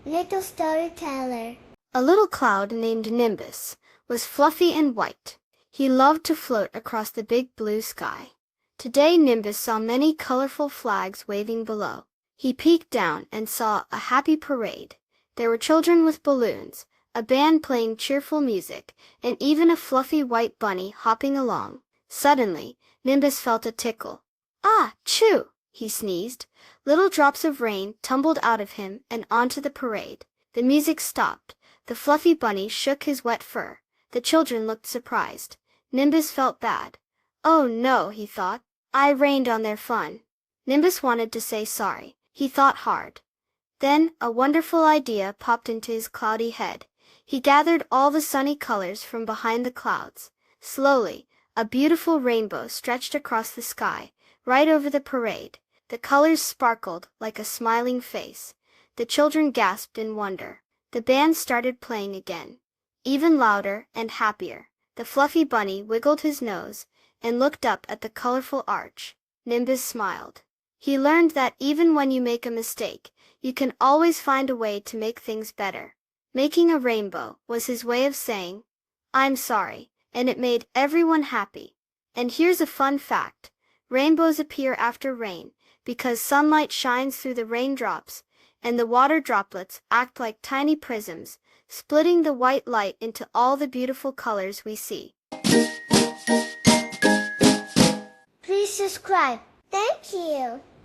Little storyteller. A little cloud named Nimbus was fluffy and white. He loved to float across the big blue sky. Today Nimbus saw many colorful flags waving below. He peeked down and saw a happy parade. There were children with balloons, a band playing cheerful music, and even a fluffy white bunny hopping along. Suddenly, Nimbus felt a tickle. Ah, choo! He sneezed. Little drops of rain tumbled out of him and onto the parade. The music stopped. The fluffy bunny shook his wet fur. The children looked surprised. Nimbus felt bad. Oh no, he thought. I rained on their fun. Nimbus wanted to say sorry. He thought hard. Then, a wonderful idea popped into his cloudy head. He gathered all the sunny colors from behind the clouds. Slowly, a beautiful rainbow stretched across the sky, right over the parade. The colors sparkled like a smiling face. The children gasped in wonder. The band started playing again, even louder and happier. The fluffy bunny wiggled his nose and looked up at the colorful arch. Nimbus smiled. He learned that even when you make a mistake, you can always find a way to make things better. Making a rainbow was his way of saying, I'm sorry, and it made everyone happy. And here's a fun fact. Rainbows appear after rain because sunlight shines through the raindrops, and the water droplets act like tiny prisms, splitting the white light into all the beautiful colors we see. Please subscribe. Thank you.